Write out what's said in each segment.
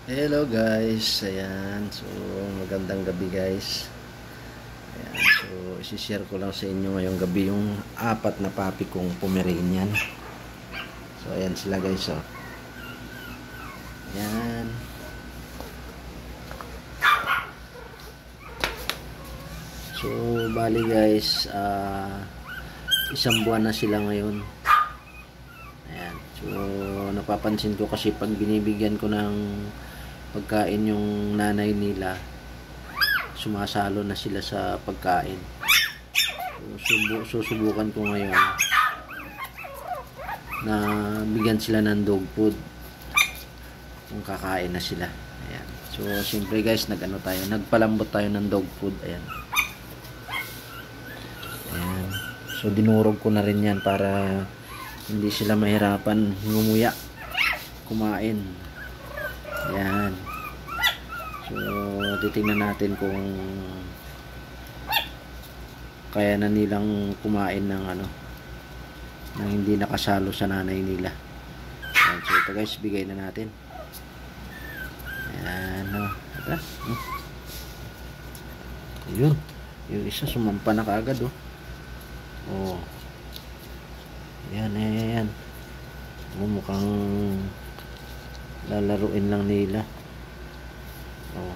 Hello guys, ayan, so magandang gabi guys. Ayan, so isi-share ko lang sa inyo ngayong gabi yung apat na papi kong Pomeranian. So ayan sila guys, oh. Ayan. So bali guys, isang buwan na sila ngayon. Ayan, so napapansin ko kasi pag binibigyan ko ng pagkain yung nanay nila, sumasalo na sila sa pagkain. So, susubukan ko ngayon na bigyan sila ng dog food kung kakain na sila. Ayan. So siyempre guys, nagpalambot tayo ng dog food. Ayan. Ayan. So dinurog ko na rin yan para hindi sila mahirapan ngumuya kumain. Ayan. So titingnan natin kung kaya na nilang kumain ng nang hindi nakasalo sa nanay nila. Ayan. So ito guys, bigay na natin. Ayan, ito. Ayun, yung isa sumampa na kaagad, oh. Oh. Ayan, ayan. Mukhang lalaruin lang nila. Oh.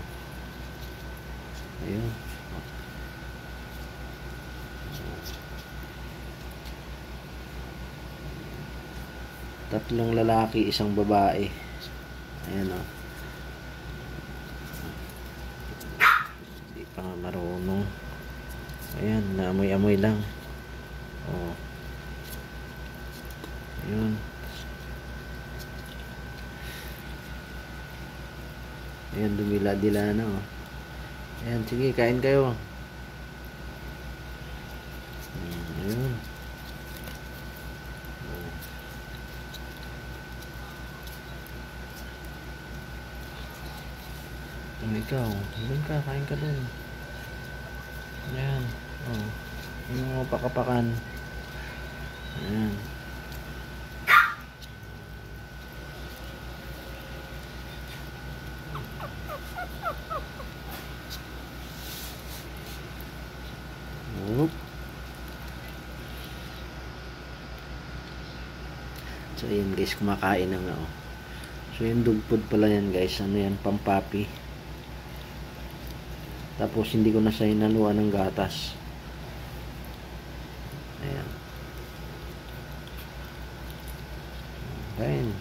Ayun. Tatlong lalaki, isang babae. Ayan, oh. Hindi pa nga marunong. Ayan, naamoy-amoy lang. Oh. Ayun. Ayan, dumila-dila na, oh. Ayan, sige, kain kayo. Ayun. Ikaw, doon ka, kain ka doon. Ayan, oh. Yung mga pakapakan. Ayan. Whoop. So ayan guys, kumakain na nga, oh. So yung dog food pala yan guys, yan, pampapi. Tapos hindi ko na siya hinaluan ng gatas. Ayan. Kain.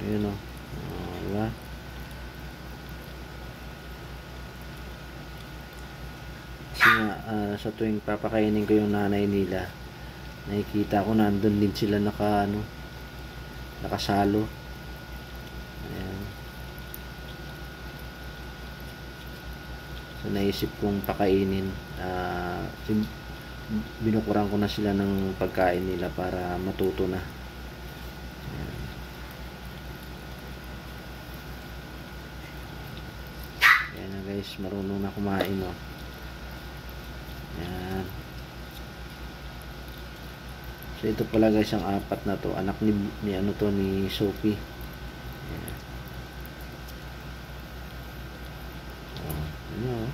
Ayun, oh. Diba? Kasi nga, sa tuwing papakainin ko yung nanay nila, nakikita ko nandun din sila nakasalo. Ayan. So naisip kong pakainin, binukuran ko na sila ng pagkain nila para matuto na. Ayan. Ayan na guys, marunong na kumain, oh. Ayan. So ito pala guys, ang apat na to, anak ni Sophie. Ayan. Oh, ano, oh.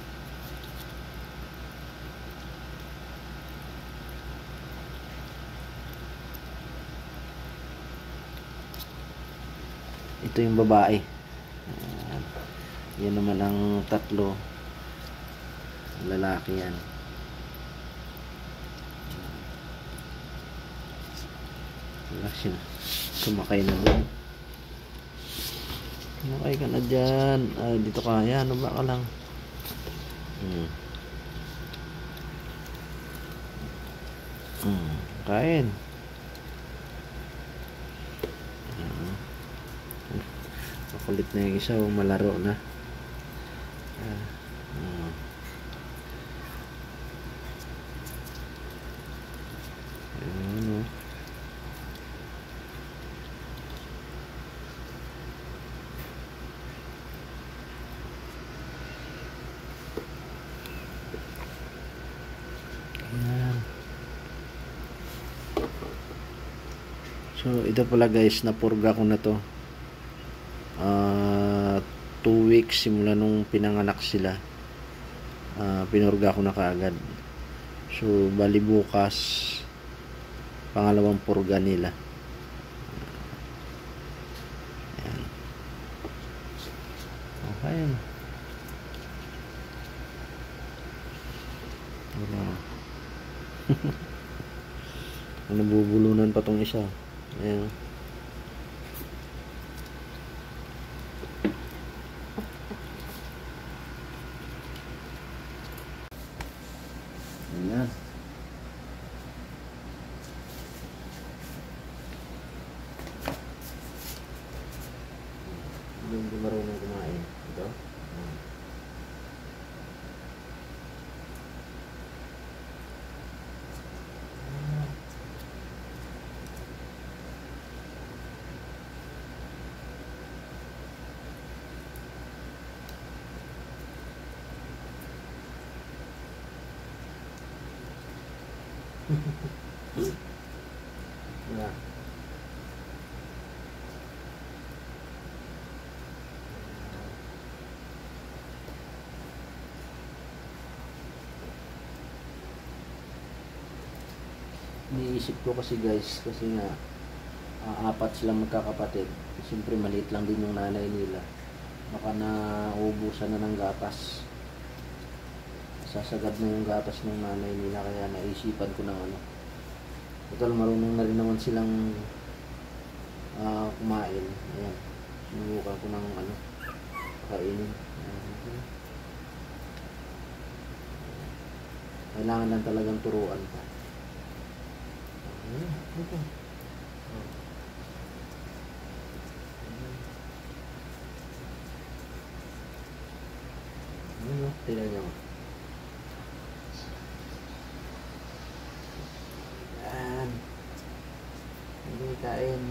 Ito yung babae. Ayan. Yan naman ang tatlo. Lalaki yan. Sumakay na doon. Sumakay ka na dyan. Dito ka. Yan, ba ka lang. Kain. Makulit na yung isa, malaro na. Ayun, oh. Ayan. So So ito pala guys, napurga ko na to. 2 weeks simula nung pinanganak sila. Pinurga ko na kaagad. So bali bukas pangalawang purga nila. Ayan. Okay. Nabubulunan pa tong isa. Ayan. Ayan. Hindi marunong kumain. Ito. Yeah. Iniisip ko kasi guys, kasi nga apat silang magkakapatid. Siyempre maliit lang din yung nanay nila. Baka naubusan na ng gatas. Sasagad na yung gatas ng nanay nila, kaya naisipan ko ng ano. Total marunong na rin naman silang kumain. Ayan. Sinubukan ko ng ano, kainin. Kailangan lang talagang turuan pa. Ito. Ano? Tingnan nyo. Yan. Hindi kain.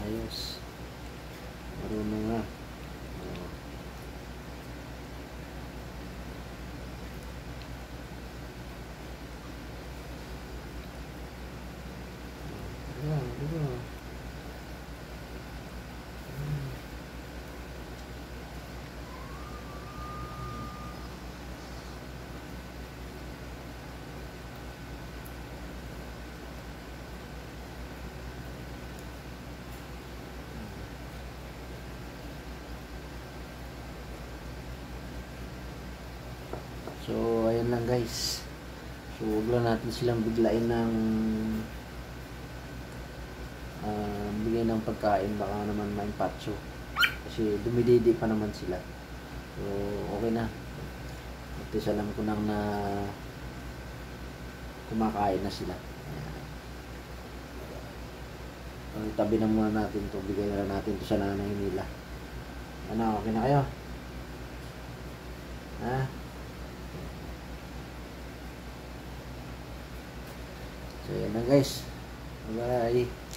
Ayos. Marunong na. Ayan, diba? So, ayan lang guys. So, huwag lang natin silang biglain ng bigay ng pagkain. Baka naman ma-impatso. Kasi dumididi pa naman sila. So, okay na. At least alam ko nang na kumakain na sila. Ayan. So, itabi na muna natin to. Bigay na natin to sa nanay nila. Ano, okay na kayo? Ha? So, yan na guys. Bye-bye.